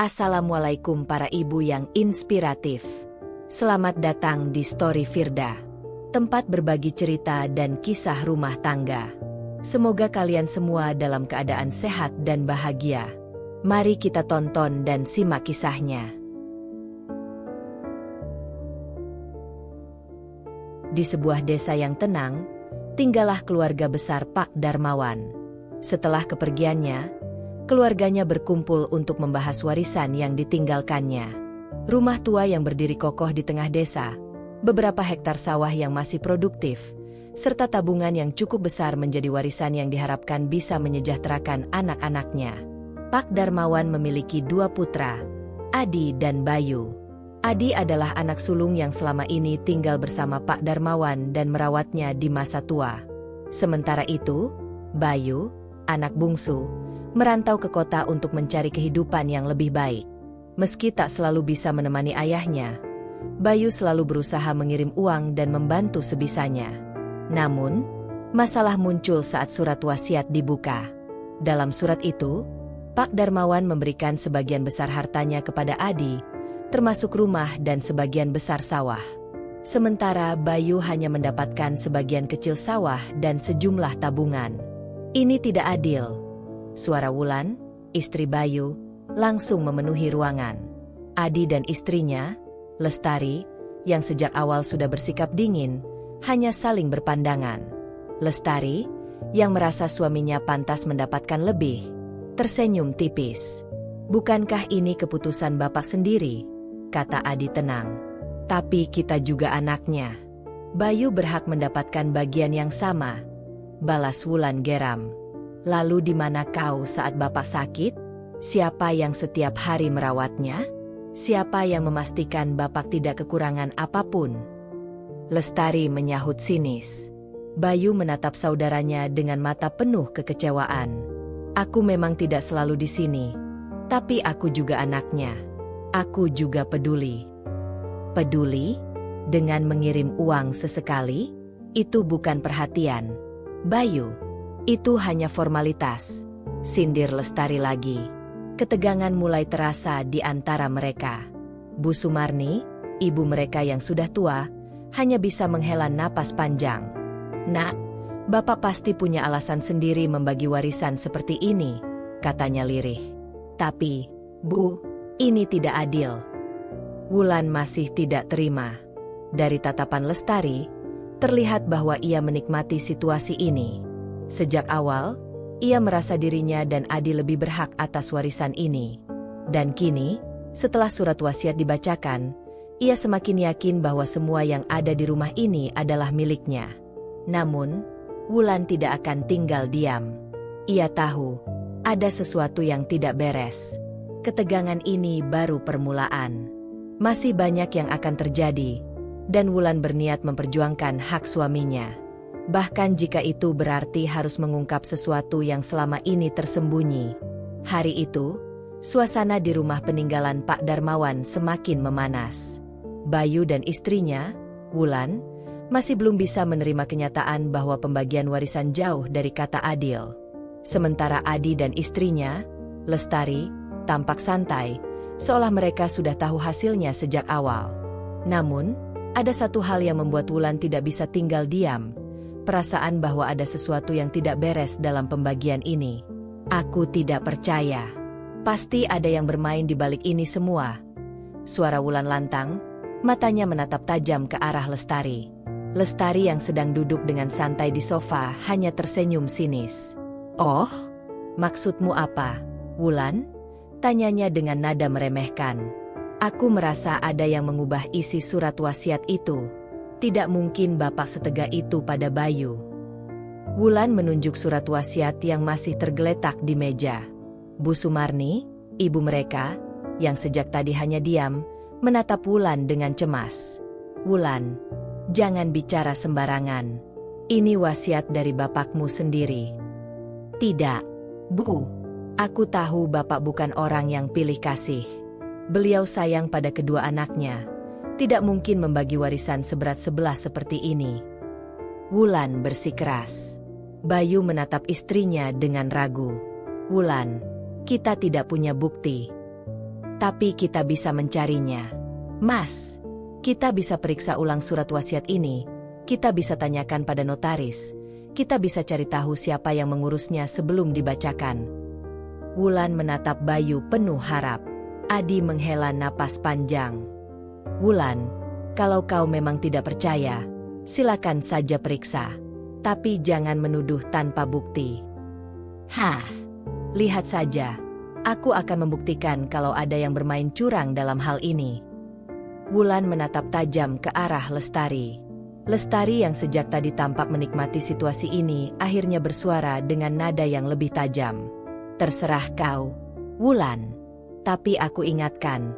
Assalamualaikum para ibu yang inspiratif. Selamat datang di Story Firda, tempat berbagi cerita dan kisah rumah tangga. Semoga kalian semua dalam keadaan sehat dan bahagia. Mari kita tonton dan simak kisahnya. Di sebuah desa yang tenang, tinggallah keluarga besar Pak Darmawan. Setelah kepergiannya, keluarganya berkumpul untuk membahas warisan yang ditinggalkannya. Rumah tua yang berdiri kokoh di tengah desa, beberapa hektar sawah yang masih produktif, serta tabungan yang cukup besar menjadi warisan yang diharapkan bisa menyejahterakan anak-anaknya. Pak Darmawan memiliki dua putra, Adi dan Bayu. Adi adalah anak sulung yang selama ini tinggal bersama Pak Darmawan dan merawatnya di masa tua. Sementara itu, Bayu, anak bungsu, merantau ke kota untuk mencari kehidupan yang lebih baik. Meski tak selalu bisa menemani ayahnya, Bayu selalu berusaha mengirim uang dan membantu sebisanya. Namun, masalah muncul saat surat wasiat dibuka. Dalam surat itu, Pak Darmawan memberikan sebagian besar hartanya kepada Adi, termasuk rumah dan sebagian besar sawah. Sementara Bayu hanya mendapatkan sebagian kecil sawah dan sejumlah tabungan. Ini tidak adil. Suara Wulan, istri Bayu, langsung memenuhi ruangan. Adi dan istrinya, Lestari, yang sejak awal sudah bersikap dingin, hanya saling berpandangan. Lestari, yang merasa suaminya pantas mendapatkan lebih, tersenyum tipis. "Bukankah ini keputusan Bapak sendiri?" kata Adi tenang. "Tapi kita juga anaknya. Bayu berhak mendapatkan bagian yang sama," balas Wulan geram. "Lalu di mana kau saat Bapak sakit? Siapa yang setiap hari merawatnya? Siapa yang memastikan Bapak tidak kekurangan apapun?" Lestari menyahut sinis. Bayu menatap saudaranya dengan mata penuh kekecewaan. "Aku memang tidak selalu di sini, tapi aku juga anaknya. Aku juga peduli." "Peduli? Dengan mengirim uang sesekali? Itu bukan perhatian, Bayu. Itu hanya formalitas," sindir Lestari lagi. Ketegangan mulai terasa di antara mereka. Bu Sumarni, ibu mereka yang sudah tua, hanya bisa menghela napas panjang. "Nak, Bapak pasti punya alasan sendiri membagi warisan seperti ini," katanya lirih. "Tapi, Bu, ini tidak adil." Wulan masih tidak terima. Dari tatapan Lestari, terlihat bahwa ia menikmati situasi ini. Sejak awal, ia merasa dirinya dan Adi lebih berhak atas warisan ini. Dan kini, setelah surat wasiat dibacakan, ia semakin yakin bahwa semua yang ada di rumah ini adalah miliknya. Namun, Wulan tidak akan tinggal diam. Ia tahu, ada sesuatu yang tidak beres. Ketegangan ini baru permulaan. Masih banyak yang akan terjadi, dan Wulan berniat memperjuangkan hak suaminya. Bahkan jika itu berarti harus mengungkap sesuatu yang selama ini tersembunyi. Hari itu, suasana di rumah peninggalan Pak Darmawan semakin memanas. Bayu dan istrinya, Wulan, masih belum bisa menerima kenyataan bahwa pembagian warisan jauh dari kata adil. Sementara Adi dan istrinya, Lestari, tampak santai, seolah mereka sudah tahu hasilnya sejak awal. Namun, ada satu hal yang membuat Wulan tidak bisa tinggal diam. Perasaan bahwa ada sesuatu yang tidak beres dalam pembagian ini. "Aku tidak percaya. Pasti ada yang bermain di balik ini semua." Suara Wulan lantang, matanya menatap tajam ke arah Lestari. Lestari yang sedang duduk dengan santai di sofa hanya tersenyum sinis. "Oh, maksudmu apa, Wulan?" tanyanya dengan nada meremehkan. "Aku merasa ada yang mengubah isi surat wasiat itu. Tidak mungkin Bapak setega itu pada Bayu." Wulan menunjuk surat wasiat yang masih tergeletak di meja. Bu Sumarni, ibu mereka, yang sejak tadi hanya diam, menatap Wulan dengan cemas. "Wulan, jangan bicara sembarangan. Ini wasiat dari bapakmu sendiri." "Tidak, Bu. Aku tahu Bapak bukan orang yang pilih kasih. Beliau sayang pada kedua anaknya. Tidak mungkin membagi warisan seberat sebelah seperti ini." Wulan bersikeras. Bayu menatap istrinya dengan ragu. "Wulan, kita tidak punya bukti." Tapi kita bisa mencarinya. Mas, kita bisa periksa ulang surat wasiat ini. Kita bisa tanyakan pada notaris. Kita bisa cari tahu siapa yang mengurusnya sebelum dibacakan. Wulan menatap Bayu penuh harap. Adi menghela napas panjang. Wulan, kalau kau memang tidak percaya, silakan saja periksa. Tapi jangan menuduh tanpa bukti. Hah, lihat saja. Aku akan membuktikan kalau ada yang bermain curang dalam hal ini. Wulan menatap tajam ke arah Lestari. Lestari yang sejak tadi tampak menikmati situasi ini akhirnya bersuara dengan nada yang lebih tajam. Terserah kau, Wulan. Tapi aku ingatkan,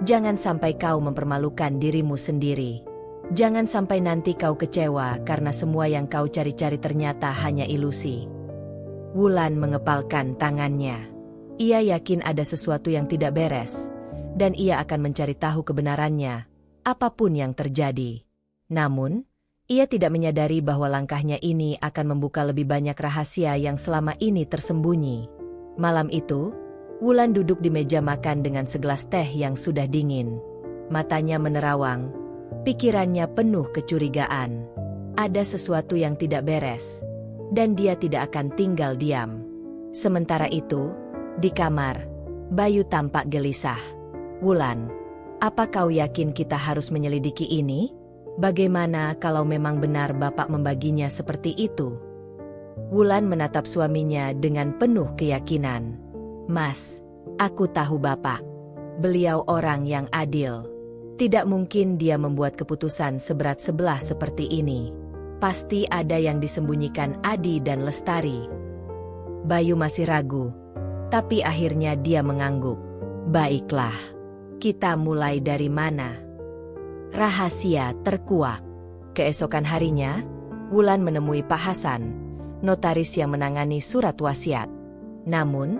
jangan sampai kau mempermalukan dirimu sendiri. Jangan sampai nanti kau kecewa karena semua yang kau cari-cari ternyata hanya ilusi. Wulan mengepalkan tangannya. Ia yakin ada sesuatu yang tidak beres, dan ia akan mencari tahu kebenarannya, apapun yang terjadi. Namun, ia tidak menyadari bahwa langkahnya ini akan membuka lebih banyak rahasia yang selama ini tersembunyi. Malam itu, Wulan duduk di meja makan dengan segelas teh yang sudah dingin. Matanya menerawang, pikirannya penuh kecurigaan. Ada sesuatu yang tidak beres, dan dia tidak akan tinggal diam. Sementara itu, di kamar, Bayu tampak gelisah. Wulan, apa kau yakin kita harus menyelidiki ini? Bagaimana kalau memang benar Bapak membaginya seperti itu? Wulan menatap suaminya dengan penuh keyakinan. Mas, aku tahu Bapak. Beliau orang yang adil. Tidak mungkin dia membuat keputusan seberat sebelah seperti ini. Pasti ada yang disembunyikan Adi dan Lestari. Bayu masih ragu. Tapi akhirnya dia mengangguk. Baiklah, kita mulai dari mana? Rahasia terkuak. Keesokan harinya, Wulan menemui Pak Hasan, notaris yang menangani surat wasiat. Namun,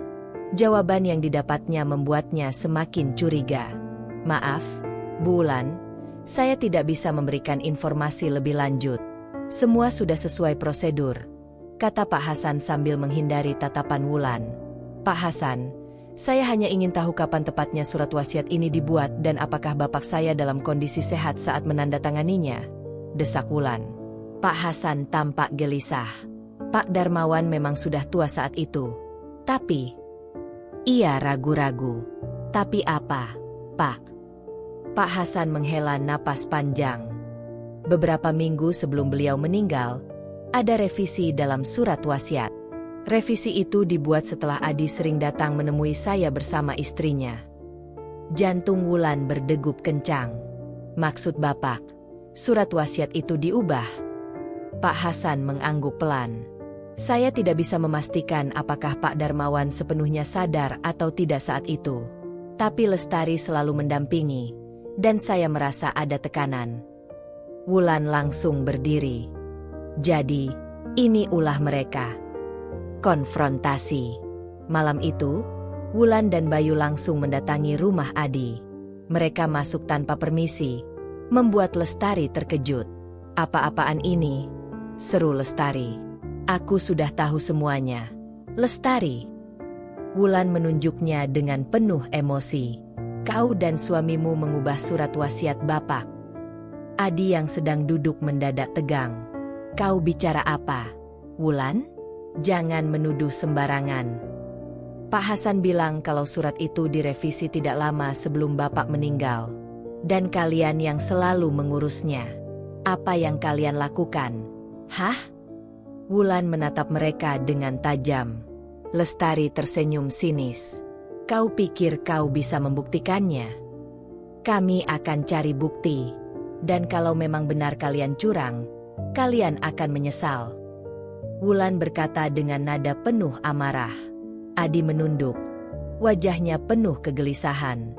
jawaban yang didapatnya membuatnya semakin curiga. Maaf, Bu Wulan, saya tidak bisa memberikan informasi lebih lanjut. Semua sudah sesuai prosedur, kata Pak Hasan sambil menghindari tatapan Wulan. Pak Hasan, saya hanya ingin tahu kapan tepatnya surat wasiat ini dibuat dan apakah bapak saya dalam kondisi sehat saat menandatanganinya? Desak Wulan. Pak Hasan tampak gelisah. Pak Darmawan memang sudah tua saat itu. Tapi, ia ragu-ragu. Tapi apa, Pak? Pak Hasan menghela napas panjang. Beberapa minggu sebelum beliau meninggal, ada revisi dalam surat wasiat. Revisi itu dibuat setelah Adi sering datang menemui saya bersama istrinya. Jantung Wulan berdegup kencang. Maksud Bapak, surat wasiat itu diubah? Pak Hasan mengangguk pelan. Saya tidak bisa memastikan apakah Pak Darmawan sepenuhnya sadar atau tidak saat itu. Tapi Lestari selalu mendampingi, dan saya merasa ada tekanan. Wulan langsung berdiri. Jadi, ini ulah mereka. Konfrontasi. Malam itu, Wulan dan Bayu langsung mendatangi rumah Adi. Mereka masuk tanpa permisi, membuat Lestari terkejut. Apa-apaan ini? Seru Lestari. Aku sudah tahu semuanya. Lestari. Wulan menunjuknya dengan penuh emosi. Kau dan suamimu mengubah surat wasiat Bapak. Adi yang sedang duduk mendadak tegang. Kau bicara apa, Wulan? Jangan menuduh sembarangan. Pak Hasan bilang kalau surat itu direvisi tidak lama sebelum Bapak meninggal. Dan kalian yang selalu mengurusnya. Apa yang kalian lakukan? Hah? Wulan menatap mereka dengan tajam. Lestari tersenyum sinis. Kau pikir kau bisa membuktikannya? Kami akan cari bukti. Dan kalau memang benar kalian curang, kalian akan menyesal. Wulan berkata dengan nada penuh amarah. Adi menunduk. Wajahnya penuh kegelisahan.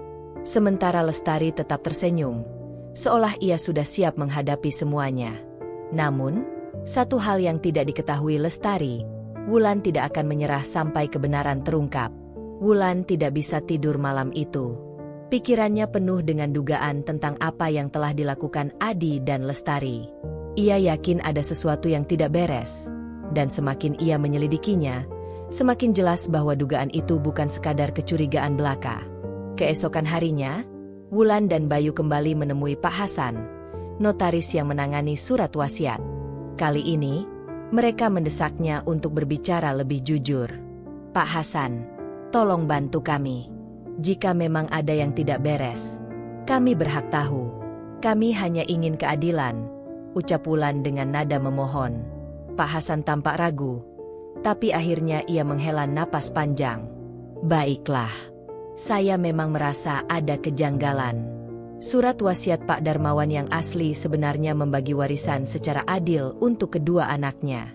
Sementara Lestari tetap tersenyum, seolah ia sudah siap menghadapi semuanya. Namun, satu hal yang tidak diketahui Lestari, Wulan tidak akan menyerah sampai kebenaran terungkap. Wulan tidak bisa tidur malam itu. Pikirannya penuh dengan dugaan tentang apa yang telah dilakukan Adi dan Lestari. Ia yakin ada sesuatu yang tidak beres. Dan semakin ia menyelidikinya, semakin jelas bahwa dugaan itu bukan sekadar kecurigaan belaka. Keesokan harinya, Wulan dan Bayu kembali menemui Pak Hasan, notaris yang menangani surat wasiat. Kali ini, mereka mendesaknya untuk berbicara lebih jujur. "Pak Hasan, tolong bantu kami. Jika memang ada yang tidak beres, kami berhak tahu. Kami hanya ingin keadilan," ucap Wulan dengan nada memohon. Pak Hasan tampak ragu, tapi akhirnya ia menghela napas panjang. "Baiklah. Saya memang merasa ada kejanggalan. Surat wasiat Pak Darmawan yang asli sebenarnya membagi warisan secara adil untuk kedua anaknya.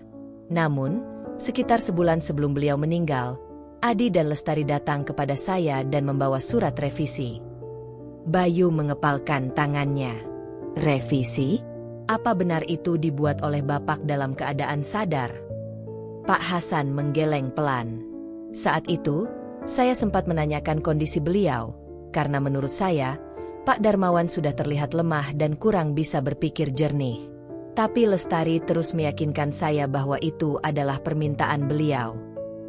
Namun, sekitar sebulan sebelum beliau meninggal, Adi dan Lestari datang kepada saya dan membawa surat revisi." Bayu mengepalkan tangannya. "Revisi? Apa benar itu dibuat oleh Bapak dalam keadaan sadar?" Pak Hasan menggeleng pelan. "Saat itu, saya sempat menanyakan kondisi beliau, karena menurut saya, Pak Darmawan sudah terlihat lemah dan kurang bisa berpikir jernih. Tapi Lestari terus meyakinkan saya bahwa itu adalah permintaan beliau.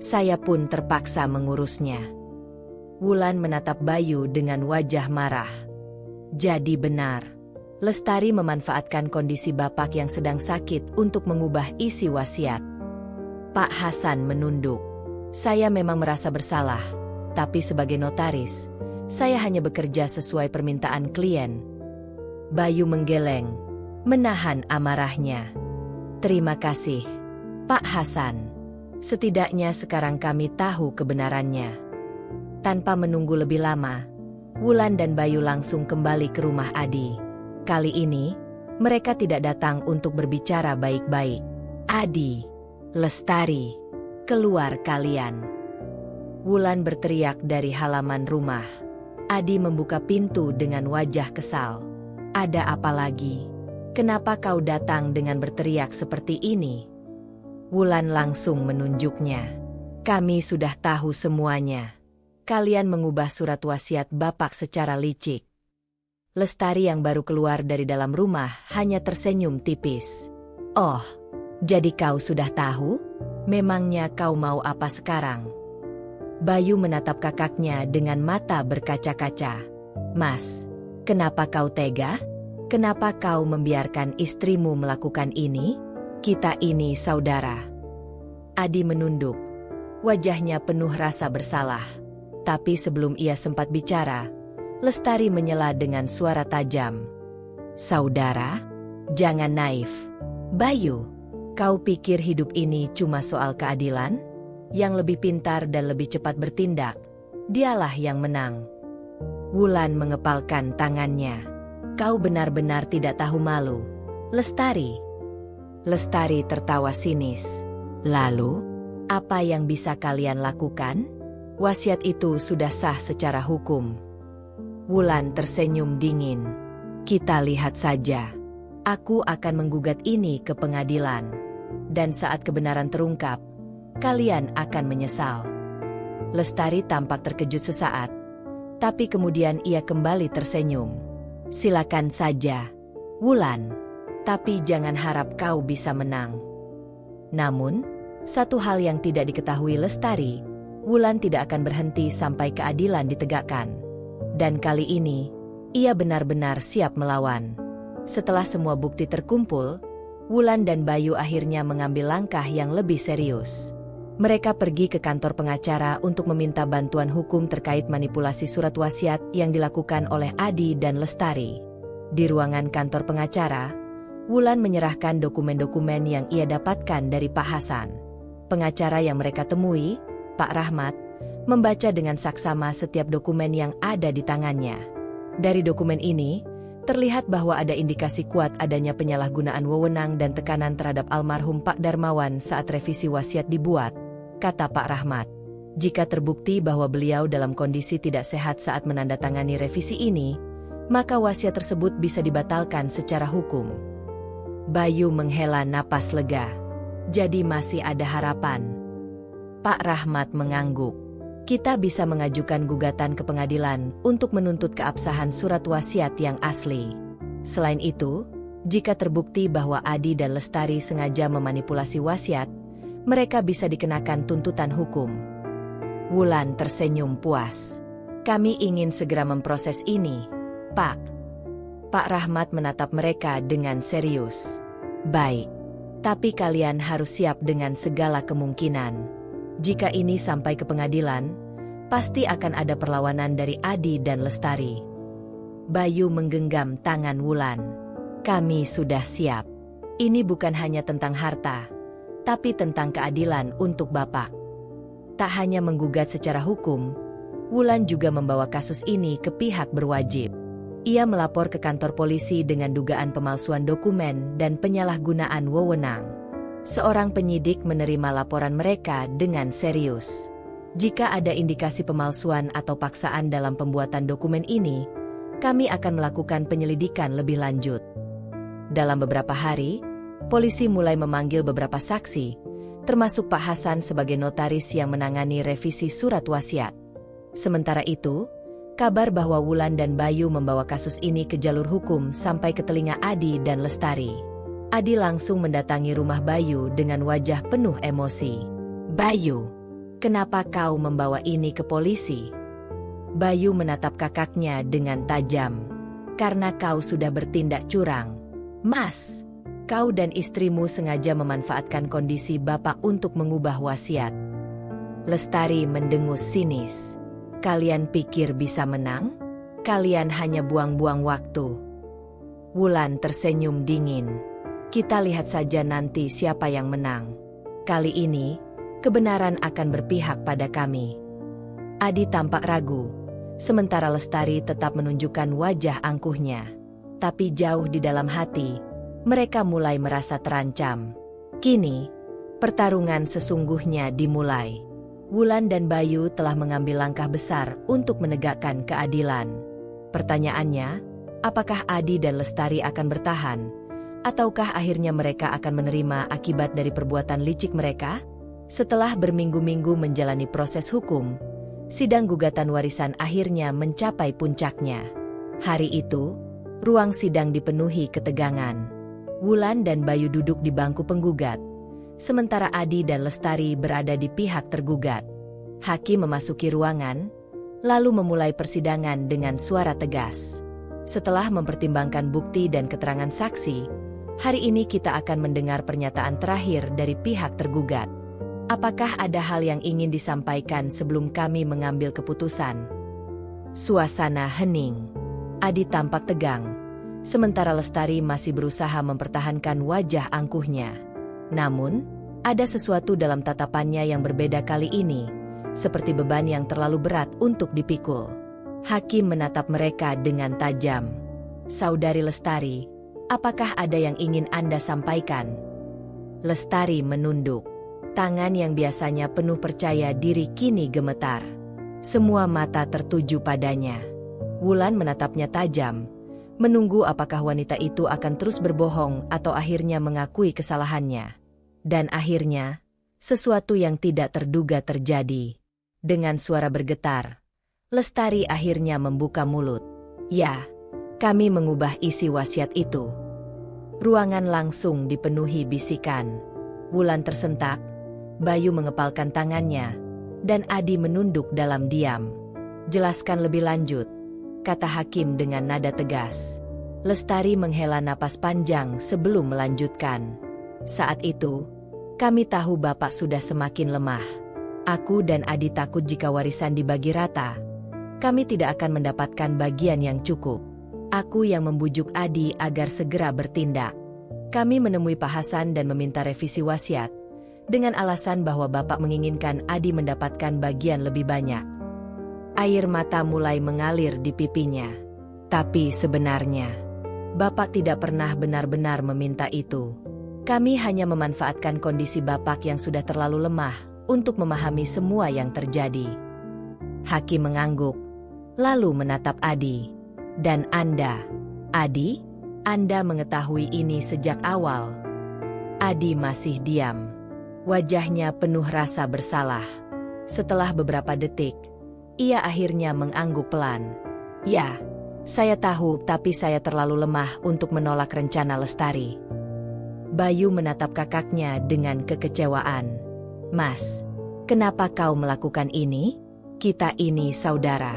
Saya pun terpaksa mengurusnya." Wulan menatap Bayu dengan wajah marah. "Jadi benar, Lestari memanfaatkan kondisi Bapak yang sedang sakit untuk mengubah isi wasiat." Pak Hasan menunduk. "Saya memang merasa bersalah, tapi sebagai notaris, saya hanya bekerja sesuai permintaan klien." Bayu menggeleng, menahan amarahnya. "Terima kasih, Pak Hasan. Setidaknya sekarang kami tahu kebenarannya." Tanpa menunggu lebih lama, Wulan dan Bayu langsung kembali ke rumah Adi. Kali ini, mereka tidak datang untuk berbicara baik-baik. "Adi, Lestari, keluar kalian!" Wulan berteriak dari halaman rumah. Adi membuka pintu dengan wajah kesal. "Ada apa lagi? Kenapa kau datang dengan berteriak seperti ini?" Wulan langsung menunjuknya. "Kami sudah tahu semuanya. Kalian mengubah surat wasiat Bapak secara licik." Lestari yang baru keluar dari dalam rumah hanya tersenyum tipis. "Oh, jadi kau sudah tahu? Memangnya kau mau apa sekarang?" Bayu menatap kakaknya dengan mata berkaca-kaca. "Mas, kenapa kau tega? Kenapa kau membiarkan istrimu melakukan ini? Kita ini saudara." Adi menunduk. Wajahnya penuh rasa bersalah. Tapi sebelum ia sempat bicara, Lestari menyela dengan suara tajam. "Saudara? Jangan naif. Bayu, kau pikir hidup ini cuma soal keadilan? Yang lebih pintar dan lebih cepat bertindak, dialah yang menang." Wulan mengepalkan tangannya. "Kau benar-benar tidak tahu malu, Lestari." Lestari tertawa sinis. "Lalu, apa yang bisa kalian lakukan? Wasiat itu sudah sah secara hukum." Wulan tersenyum dingin. "Kita lihat saja. Aku akan menggugat ini ke pengadilan. Dan saat kebenaran terungkap, kalian akan menyesal." Lestari tampak terkejut sesaat, tapi kemudian ia kembali tersenyum. "Silakan saja, Wulan. Tapi jangan harap kau bisa menang." Namun, satu hal yang tidak diketahui Lestari, Wulan tidak akan berhenti sampai keadilan ditegakkan. Dan kali ini, ia benar-benar siap melawan. Setelah semua bukti terkumpul, Wulan dan Bayu akhirnya mengambil langkah yang lebih serius. Mereka pergi ke kantor pengacara untuk meminta bantuan hukum terkait manipulasi surat wasiat yang dilakukan oleh Adi dan Lestari. Di ruangan kantor pengacara, Wulan menyerahkan dokumen-dokumen yang ia dapatkan dari Pak Hasan. Pengacara yang mereka temui, Pak Rahmat, membaca dengan saksama setiap dokumen yang ada di tangannya. Dari dokumen ini, terlihat bahwa ada indikasi kuat adanya penyalahgunaan wewenang dan tekanan terhadap almarhum Pak Darmawan saat revisi wasiat dibuat, kata Pak Rahmat. Jika terbukti bahwa beliau dalam kondisi tidak sehat saat menandatangani revisi ini, maka wasiat tersebut bisa dibatalkan secara hukum. Bayu menghela napas lega. Jadi masih ada harapan. Pak Rahmat mengangguk. Kita bisa mengajukan gugatan ke pengadilan untuk menuntut keabsahan surat wasiat yang asli. Selain itu, jika terbukti bahwa Adi dan Lestari sengaja memanipulasi wasiat, mereka bisa dikenakan tuntutan hukum. Wulan tersenyum puas. Kami ingin segera memproses ini, Pak. Pak Rahmat menatap mereka dengan serius. Baik. Tapi kalian harus siap dengan segala kemungkinan. Jika ini sampai ke pengadilan, pasti akan ada perlawanan dari Adi dan Lestari. Bayu menggenggam tangan Wulan. Kami sudah siap. Ini bukan hanya tentang harta, tapi tentang keadilan untuk Bapak. Tak hanya menggugat secara hukum, Wulan juga membawa kasus ini ke pihak berwajib. Ia melapor ke kantor polisi dengan dugaan pemalsuan dokumen dan penyalahgunaan wewenang. Seorang penyidik menerima laporan mereka dengan serius. Jika ada indikasi pemalsuan atau paksaan dalam pembuatan dokumen ini, kami akan melakukan penyelidikan lebih lanjut. Dalam beberapa hari, polisi mulai memanggil beberapa saksi, termasuk Pak Hasan sebagai notaris yang menangani revisi surat wasiat. Sementara itu, kabar bahwa Wulan dan Bayu membawa kasus ini ke jalur hukum sampai ke telinga Adi dan Lestari. Adi langsung mendatangi rumah Bayu dengan wajah penuh emosi. Bayu, kenapa kau membawa ini ke polisi? Bayu menatap kakaknya dengan tajam. Karena kau sudah bertindak curang. Mas, kau dan istrimu sengaja memanfaatkan kondisi Bapak untuk mengubah wasiat. Lestari mendengus sinis. Kalian pikir bisa menang? Kalian hanya buang-buang waktu. Wulan tersenyum dingin. Kita lihat saja nanti siapa yang menang. Kali ini, kebenaran akan berpihak pada kami. Adi tampak ragu, sementara Lestari tetap menunjukkan wajah angkuhnya. Tapi jauh di dalam hati, mereka mulai merasa terancam. Kini, pertarungan sesungguhnya dimulai. Wulan dan Bayu telah mengambil langkah besar untuk menegakkan keadilan. Pertanyaannya, apakah Adi dan Lestari akan bertahan? Ataukah akhirnya mereka akan menerima akibat dari perbuatan licik mereka? Setelah berminggu-minggu menjalani proses hukum, sidang gugatan warisan akhirnya mencapai puncaknya. Hari itu, ruang sidang dipenuhi ketegangan. Wulan dan Bayu duduk di bangku penggugat, sementara Adi dan Lestari berada di pihak tergugat. Hakim memasuki ruangan, lalu memulai persidangan dengan suara tegas. Setelah mempertimbangkan bukti dan keterangan saksi, hari ini kita akan mendengar pernyataan terakhir dari pihak tergugat. Apakah ada hal yang ingin disampaikan sebelum kami mengambil keputusan? Suasana hening. Adi tampak tegang, sementara Lestari masih berusaha mempertahankan wajah angkuhnya. Namun, ada sesuatu dalam tatapannya yang berbeda kali ini, seperti beban yang terlalu berat untuk dipikul. Hakim menatap mereka dengan tajam. Saudari Lestari, apakah ada yang ingin Anda sampaikan? Lestari menunduk. Tangan yang biasanya penuh percaya diri kini gemetar. Semua mata tertuju padanya. Wulan menatapnya tajam, menunggu apakah wanita itu akan terus berbohong atau akhirnya mengakui kesalahannya. Dan akhirnya, sesuatu yang tidak terduga terjadi. Dengan suara bergetar, Lestari akhirnya membuka mulut. Ya, kami mengubah isi wasiat itu. Ruangan langsung dipenuhi bisikan. Wulan tersentak, Bayu mengepalkan tangannya, dan Adi menunduk dalam diam. Jelaskan lebih lanjut, kata hakim dengan nada tegas. Lestari menghela napas panjang sebelum melanjutkan. Saat itu, kami tahu Bapak sudah semakin lemah. Aku dan Adi takut jika warisan dibagi rata, kami tidak akan mendapatkan bagian yang cukup. Aku yang membujuk Adi agar segera bertindak. Kami menemui Pak Hasan dan meminta revisi wasiat, dengan alasan bahwa Bapak menginginkan Adi mendapatkan bagian lebih banyak. Air mata mulai mengalir di pipinya. Tapi sebenarnya, Bapak tidak pernah benar-benar meminta itu. Kami hanya memanfaatkan kondisi Bapak yang sudah terlalu lemah untuk memahami semua yang terjadi. Hakim mengangguk, lalu menatap Adi. Dan Anda, Adi, Anda mengetahui ini sejak awal. Adi masih diam. Wajahnya penuh rasa bersalah. Setelah beberapa detik, ia akhirnya mengangguk pelan. Ya, saya tahu, tapi saya terlalu lemah untuk menolak rencana Lestari. Bayu menatap kakaknya dengan kekecewaan. Mas, kenapa kau melakukan ini? Kita ini saudara.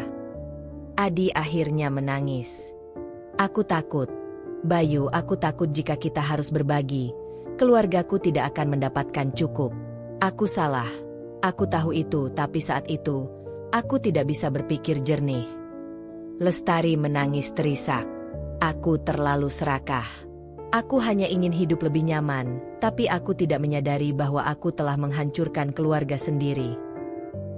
Adi akhirnya menangis. Aku takut. Bayu, aku takut jika kita harus berbagi, keluargaku tidak akan mendapatkan cukup. Aku salah. Aku tahu itu, tapi saat itu, aku tidak bisa berpikir jernih. Lestari menangis terisak. Aku terlalu serakah. Aku hanya ingin hidup lebih nyaman, tapi aku tidak menyadari bahwa aku telah menghancurkan keluarga sendiri.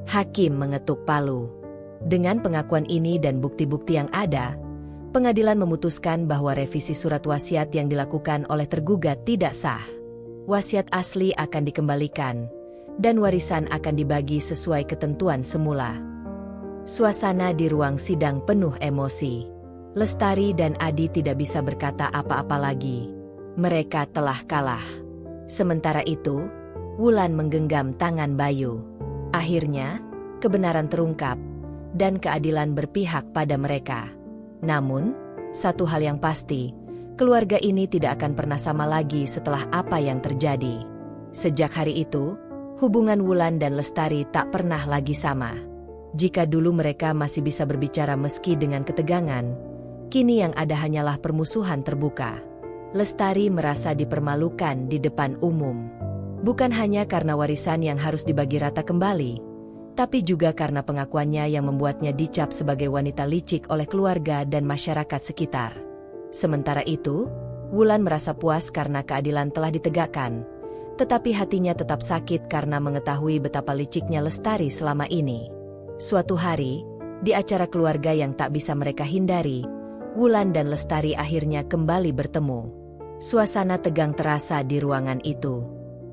Hakim mengetuk palu. Dengan pengakuan ini dan bukti-bukti yang ada, pengadilan memutuskan bahwa revisi surat wasiat yang dilakukan oleh tergugat tidak sah. Wasiat asli akan dikembalikan, dan warisan akan dibagi sesuai ketentuan semula. Suasana di ruang sidang penuh emosi. Lestari dan Adi tidak bisa berkata apa-apa lagi. Mereka telah kalah. Sementara itu, Wulan menggenggam tangan Bayu. Akhirnya, kebenaran terungkap, dan keadilan berpihak pada mereka. Namun, satu hal yang pasti, keluarga ini tidak akan pernah sama lagi setelah apa yang terjadi. Sejak hari itu, hubungan Wulan dan Lestari tak pernah lagi sama. Jika dulu mereka masih bisa berbicara meski dengan ketegangan, kini yang ada hanyalah permusuhan terbuka. Lestari merasa dipermalukan di depan umum. Bukan hanya karena warisan yang harus dibagi rata kembali, tapi juga karena pengakuannya yang membuatnya dicap sebagai wanita licik oleh keluarga dan masyarakat sekitar. Sementara itu, Wulan merasa puas karena keadilan telah ditegakkan, tetapi hatinya tetap sakit karena mengetahui betapa liciknya Lestari selama ini. Suatu hari, di acara keluarga yang tak bisa mereka hindari, Wulan dan Lestari akhirnya kembali bertemu. Suasana tegang terasa di ruangan itu.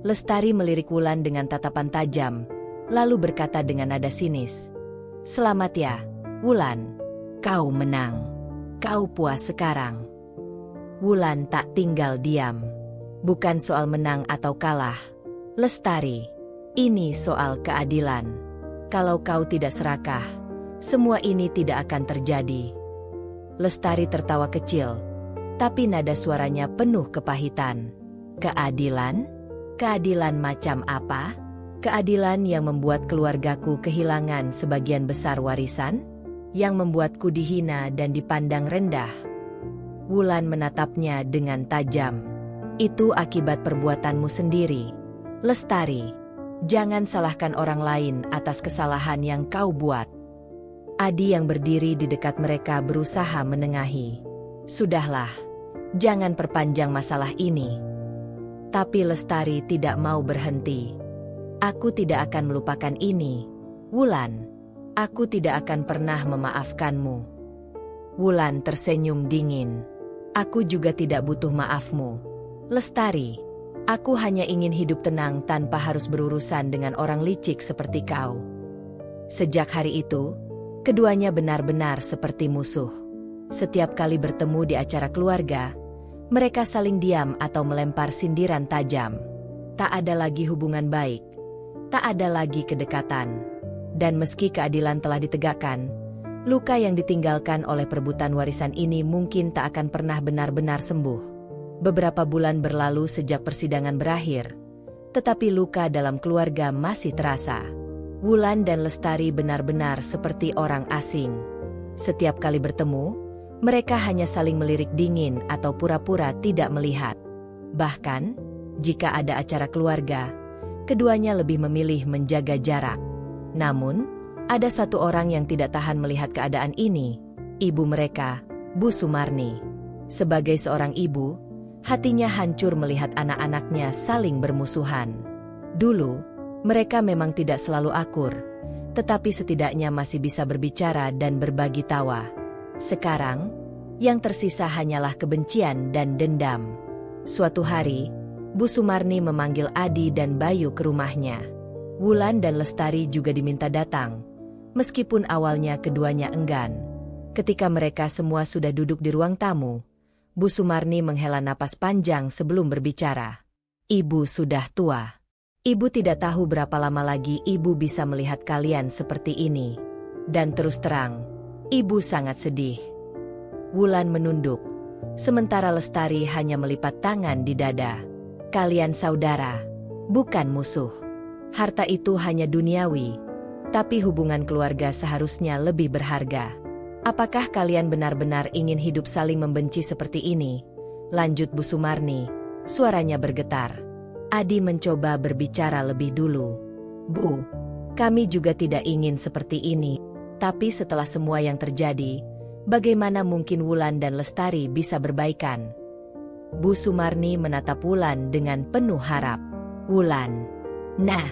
Lestari melirik Wulan dengan tatapan tajam, lalu berkata dengan nada sinis, "Selamat ya, Wulan. Kau menang. Kau puas sekarang." Wulan tak tinggal diam. Bukan soal menang atau kalah, Lestari. Ini soal keadilan. Kalau kau tidak serakah, semua ini tidak akan terjadi. Lestari tertawa kecil, tapi nada suaranya penuh kepahitan. Keadilan? Keadilan macam apa? Keadilan yang membuat keluargaku kehilangan sebagian besar warisan? Yang membuatku dihina dan dipandang rendah? Wulan menatapnya dengan tajam. Itu akibat perbuatanmu sendiri, Lestari. Jangan salahkan orang lain atas kesalahan yang kau buat. Adi yang berdiri di dekat mereka berusaha menengahi. Sudahlah, jangan perpanjang masalah ini. Tapi Lestari tidak mau berhenti. Aku tidak akan melupakan ini, Wulan. Aku tidak akan pernah memaafkanmu. Wulan tersenyum dingin. Aku juga tidak butuh maafmu, Lestari. Aku hanya ingin hidup tenang tanpa harus berurusan dengan orang licik seperti kau. Sejak hari itu, keduanya benar-benar seperti musuh. Setiap kali bertemu di acara keluarga, mereka saling diam atau melempar sindiran tajam. Tak ada lagi hubungan baik. Tak ada lagi kedekatan. Dan meski keadilan telah ditegakkan, luka yang ditinggalkan oleh perebutan warisan ini mungkin tak akan pernah benar-benar sembuh. Beberapa bulan berlalu sejak persidangan berakhir, tetapi luka dalam keluarga masih terasa. Wulan dan Lestari benar-benar seperti orang asing. Setiap kali bertemu, mereka hanya saling melirik dingin atau pura-pura tidak melihat. Bahkan, jika ada acara keluarga, keduanya lebih memilih menjaga jarak. Namun, ada satu orang yang tidak tahan melihat keadaan ini, ibu mereka, Bu Sumarni. Sebagai seorang ibu, hatinya hancur melihat anak-anaknya saling bermusuhan. Dulu, mereka memang tidak selalu akur, tetapi setidaknya masih bisa berbicara dan berbagi tawa. Sekarang, yang tersisa hanyalah kebencian dan dendam. Suatu hari, Bu Sumarni memanggil Adi dan Bayu ke rumahnya. Wulan dan Lestari juga diminta datang, meskipun awalnya keduanya enggan. Ketika mereka semua sudah duduk di ruang tamu, Bu Sumarni menghela napas panjang sebelum berbicara. Ibu sudah tua. Ibu tidak tahu berapa lama lagi ibu bisa melihat kalian seperti ini. Dan terus terang, ibu sangat sedih. Wulan menunduk, sementara Lestari hanya melipat tangan di dada. Kalian saudara, bukan musuh. Harta itu hanya duniawi, tapi hubungan keluarga seharusnya lebih berharga. Apakah kalian benar-benar ingin hidup saling membenci seperti ini? Lanjut Bu Sumarni, suaranya bergetar. Adi mencoba berbicara lebih dulu. Bu, kami juga tidak ingin seperti ini. Tapi setelah semua yang terjadi, bagaimana mungkin Wulan dan Lestari bisa berbaikan? Bu Sumarni menatap Wulan dengan penuh harap. Wulan, nah,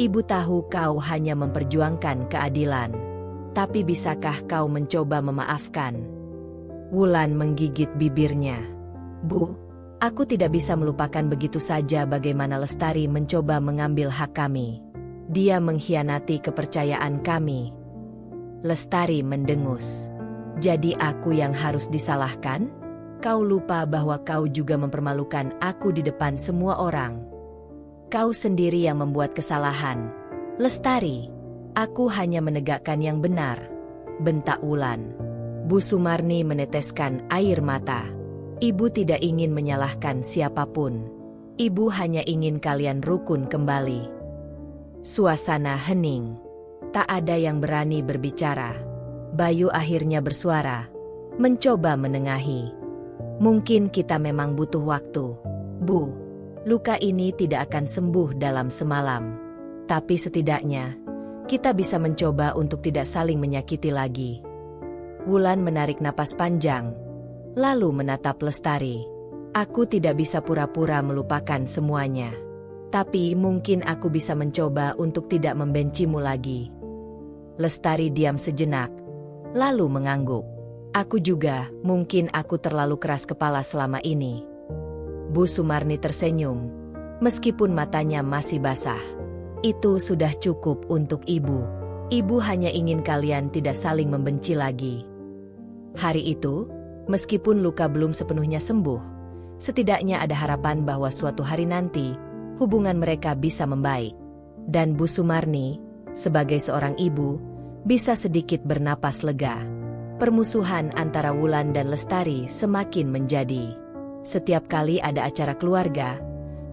ibu tahu kau hanya memperjuangkan keadilan. Tapi bisakah kau mencoba memaafkan? Wulan menggigit bibirnya. Bu, aku tidak bisa melupakan begitu saja bagaimana Lestari mencoba mengambil hak kami. Dia mengkhianati kepercayaan kami. Lestari mendengus. Jadi aku yang harus disalahkan? Kau lupa bahwa kau juga mempermalukan aku di depan semua orang. Kau sendiri yang membuat kesalahan. Lestari, aku hanya menegakkan yang benar, bentak Wulan. Bu Sumarni meneteskan air mata. Ibu tidak ingin menyalahkan siapapun. Ibu hanya ingin kalian rukun kembali. Suasana hening. Tak ada yang berani berbicara. Bayu akhirnya bersuara, mencoba menengahi. Mungkin kita memang butuh waktu. Bu, luka ini tidak akan sembuh dalam semalam. Tapi setidaknya, kita bisa mencoba untuk tidak saling menyakiti lagi. Wulan menarik napas panjang, lalu menatap Lestari. Aku tidak bisa pura-pura melupakan semuanya. Tapi mungkin aku bisa mencoba untuk tidak membencimu lagi. Lestari diam sejenak, lalu mengangguk. Aku juga, mungkin aku terlalu keras kepala selama ini. Bu Sumarni tersenyum, meskipun matanya masih basah. Itu sudah cukup untuk ibu. Ibu hanya ingin kalian tidak saling membenci lagi. Hari itu, meskipun luka belum sepenuhnya sembuh, setidaknya ada harapan bahwa suatu hari nanti, hubungan mereka bisa membaik. Dan Bu Sumarni, sebagai seorang ibu, bisa sedikit bernapas lega. Permusuhan antara Wulan dan Lestari semakin menjadi. Setiap kali ada acara keluarga,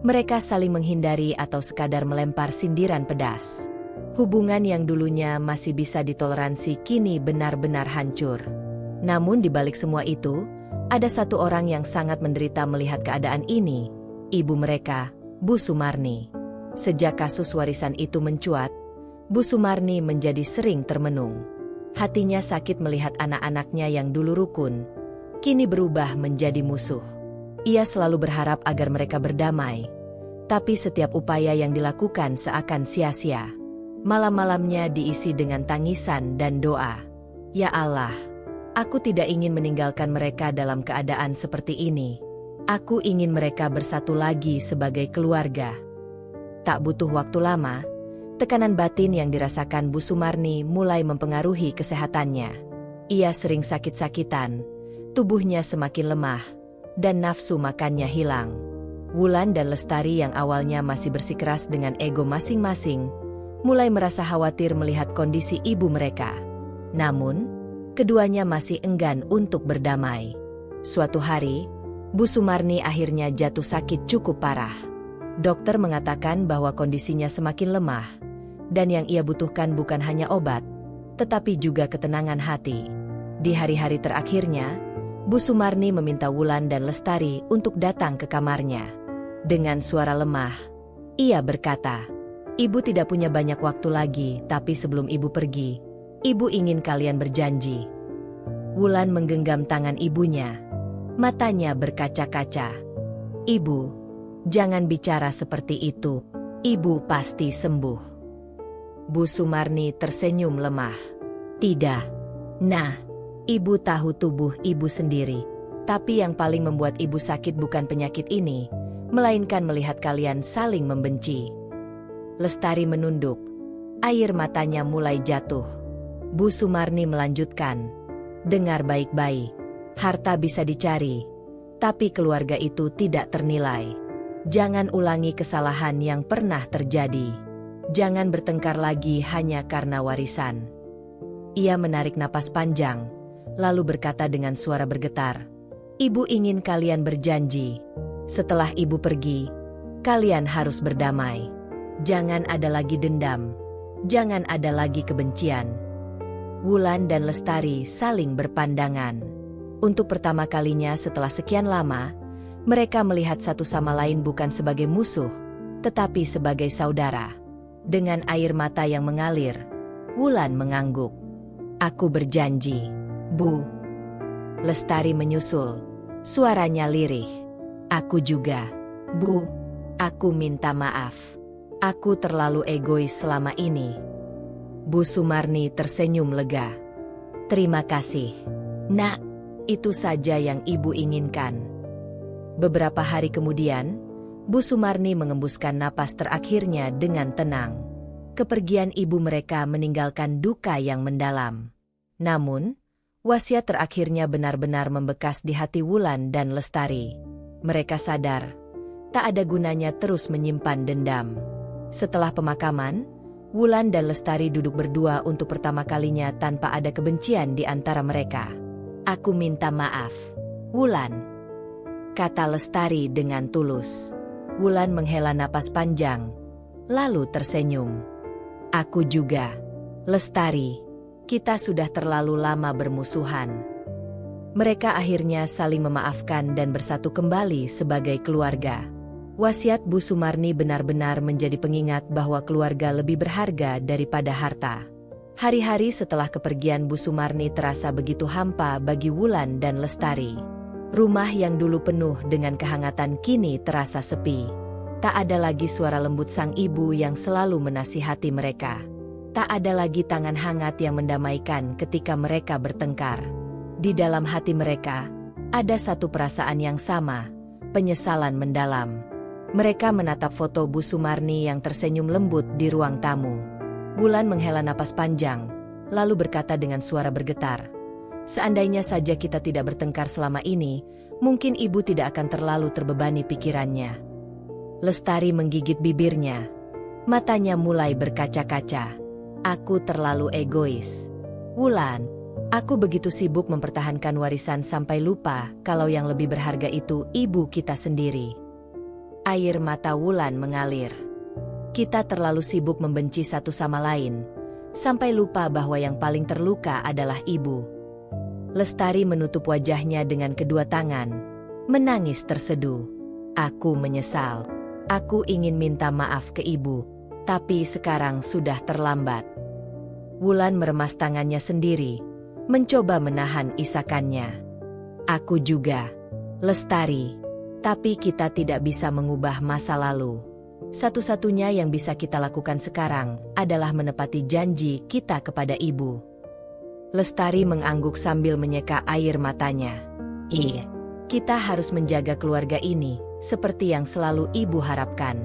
mereka saling menghindari atau sekadar melempar sindiran pedas. Hubungan yang dulunya masih bisa ditoleransi kini benar-benar hancur. Namun di balik semua itu, ada satu orang yang sangat menderita melihat keadaan ini, ibu mereka, Bu Sumarni. Sejak kasus warisan itu mencuat, Bu Sumarni menjadi sering termenung. Hatinya sakit melihat anak-anaknya yang dulu rukun, kini berubah menjadi musuh. Ia selalu berharap agar mereka berdamai, tapi setiap upaya yang dilakukan seakan sia-sia. Malam-malamnya diisi dengan tangisan dan doa. Ya Allah, aku tidak ingin meninggalkan mereka dalam keadaan seperti ini. Aku ingin mereka bersatu lagi sebagai keluarga. Tak butuh waktu lama, tekanan batin yang dirasakan Bu Sumarni mulai mempengaruhi kesehatannya. Ia sering sakit-sakitan, tubuhnya semakin lemah, dan nafsu makannya hilang. Wulan dan Lestari yang awalnya masih bersikeras dengan ego masing-masing, mulai merasa khawatir melihat kondisi ibu mereka. Namun, keduanya masih enggan untuk berdamai. Suatu hari, Bu Sumarni akhirnya jatuh sakit cukup parah. Dokter mengatakan bahwa kondisinya semakin lemah, dan yang ia butuhkan bukan hanya obat, tetapi juga ketenangan hati. Di hari-hari terakhirnya, Bu Sumarni meminta Wulan dan Lestari untuk datang ke kamarnya. Dengan suara lemah, ia berkata, "Ibu tidak punya banyak waktu lagi, tapi sebelum ibu pergi, ibu ingin kalian berjanji." Wulan menggenggam tangan ibunya, matanya berkaca-kaca. "Ibu, jangan bicara seperti itu. Ibu pasti sembuh." Bu Sumarni tersenyum lemah. "Tidak. Nah, ibu tahu tubuh ibu sendiri. Tapi yang paling membuat ibu sakit bukan penyakit ini, melainkan melihat kalian saling membenci." Lestari menunduk. Air matanya mulai jatuh. Bu Sumarni melanjutkan, "Dengar baik-baik. Harta bisa dicari, tapi keluarga itu tidak ternilai. Jangan ulangi kesalahan yang pernah terjadi. Jangan bertengkar lagi hanya karena warisan." Ia menarik napas panjang, lalu berkata dengan suara bergetar, "Ibu ingin kalian berjanji. Setelah ibu pergi, kalian harus berdamai. Jangan ada lagi dendam. Jangan ada lagi kebencian." Wulan dan Lestari saling berpandangan. Untuk pertama kalinya setelah sekian lama, mereka melihat satu sama lain bukan sebagai musuh, tetapi sebagai saudara. Dengan air mata yang mengalir, Wulan mengangguk. "Aku berjanji, Bu." Lestari menyusul. Suaranya lirih. "Aku juga, Bu. Aku minta maaf. Aku terlalu egois selama ini." Bu Sumarni tersenyum lega. "Terima kasih, Nak. Itu saja yang Ibu inginkan." Beberapa hari kemudian, Bu Sumarni mengembuskan napas terakhirnya dengan tenang. Kepergian ibu mereka meninggalkan duka yang mendalam. Namun, wasiat terakhirnya benar-benar membekas di hati Wulan dan Lestari. Mereka sadar, tak ada gunanya terus menyimpan dendam. Setelah pemakaman, Wulan dan Lestari duduk berdua untuk pertama kalinya tanpa ada kebencian di antara mereka. "Aku minta maaf, Wulan," kata Lestari dengan tulus. Wulan menghela napas panjang, lalu tersenyum. "Aku juga, Lestari. Kita sudah terlalu lama bermusuhan." Mereka akhirnya saling memaafkan dan bersatu kembali sebagai keluarga. Wasiat Bu Sumarni benar-benar menjadi pengingat bahwa keluarga lebih berharga daripada harta. Hari-hari setelah kepergian Bu Sumarni terasa begitu hampa bagi Wulan dan Lestari. Rumah yang dulu penuh dengan kehangatan kini terasa sepi. Tak ada lagi suara lembut sang ibu yang selalu menasihati mereka. Tak ada lagi tangan hangat yang mendamaikan ketika mereka bertengkar. Di dalam hati mereka, ada satu perasaan yang sama, penyesalan mendalam. Mereka menatap foto Bu Sumarni yang tersenyum lembut di ruang tamu. Wulan menghela napas panjang, lalu berkata dengan suara bergetar, "Seandainya saja kita tidak bertengkar selama ini, mungkin ibu tidak akan terlalu terbebani pikirannya." Lestari menggigit bibirnya. Matanya mulai berkaca-kaca. "Aku terlalu egois, Wulan. Aku begitu sibuk mempertahankan warisan sampai lupa kalau yang lebih berharga itu ibu kita sendiri." Air mata Wulan mengalir. "Kita terlalu sibuk membenci satu sama lain, sampai lupa bahwa yang paling terluka adalah ibu." Lestari menutup wajahnya dengan kedua tangan, menangis terseduh. "Aku menyesal. Aku ingin minta maaf ke ibu, tapi sekarang sudah terlambat." Wulan meremas tangannya sendiri, mencoba menahan isakannya. "Aku juga, Lestari. Tapi kita tidak bisa mengubah masa lalu. Satu-satunya yang bisa kita lakukan sekarang adalah menepati janji kita kepada ibu." Lestari mengangguk sambil menyeka air matanya. "Iya, kita harus menjaga keluarga ini seperti yang selalu ibu harapkan."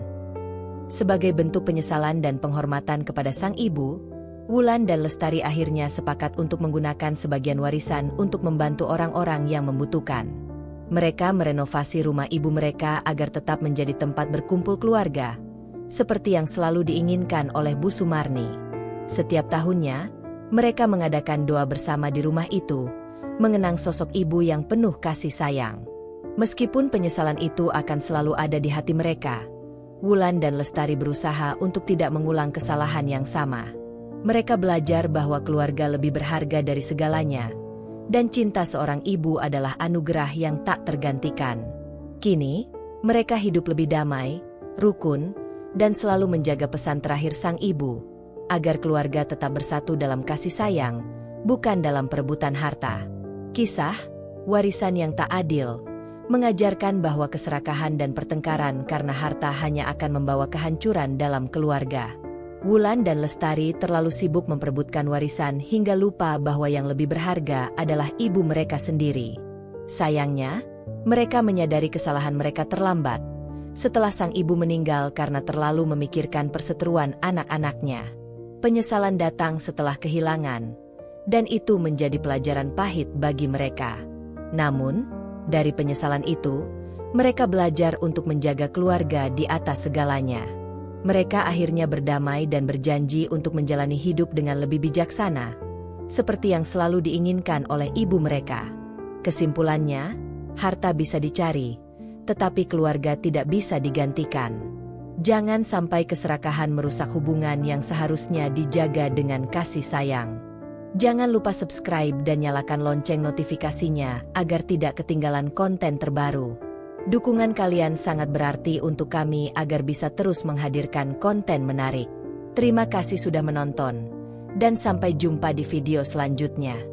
Sebagai bentuk penyesalan dan penghormatan kepada sang ibu, Wulan dan Lestari akhirnya sepakat untuk menggunakan sebagian warisan untuk membantu orang-orang yang membutuhkan. Mereka merenovasi rumah ibu mereka agar tetap menjadi tempat berkumpul keluarga, seperti yang selalu diinginkan oleh Bu Sumarni. Setiap tahunnya, mereka mengadakan doa bersama di rumah itu, mengenang sosok ibu yang penuh kasih sayang. Meskipun penyesalan itu akan selalu ada di hati mereka, Wulan dan Lestari berusaha untuk tidak mengulang kesalahan yang sama. Mereka belajar bahwa keluarga lebih berharga dari segalanya, dan cinta seorang ibu adalah anugerah yang tak tergantikan. Kini, mereka hidup lebih damai, rukun, dan selalu menjaga pesan terakhir sang ibu, agar keluarga tetap bersatu dalam kasih sayang, bukan dalam perebutan harta. Kisah, warisan yang tak adil, mengajarkan bahwa keserakahan dan pertengkaran karena harta hanya akan membawa kehancuran dalam keluarga. Wulan dan Lestari terlalu sibuk memperebutkan warisan hingga lupa bahwa yang lebih berharga adalah ibu mereka sendiri. Sayangnya, mereka menyadari kesalahan mereka terlambat, setelah sang ibu meninggal karena terlalu memikirkan perseteruan anak-anaknya. Penyesalan datang setelah kehilangan, dan itu menjadi pelajaran pahit bagi mereka. Namun, dari penyesalan itu, mereka belajar untuk menjaga keluarga di atas segalanya. Mereka akhirnya berdamai dan berjanji untuk menjalani hidup dengan lebih bijaksana, seperti yang selalu diinginkan oleh ibu mereka. Kesimpulannya, harta bisa dicari, tetapi keluarga tidak bisa digantikan. Jangan sampai keserakahan merusak hubungan yang seharusnya dijaga dengan kasih sayang. Jangan lupa subscribe dan nyalakan lonceng notifikasinya agar tidak ketinggalan konten terbaru. Dukungan kalian sangat berarti untuk kami agar bisa terus menghadirkan konten menarik. Terima kasih sudah menonton, dan sampai jumpa di video selanjutnya.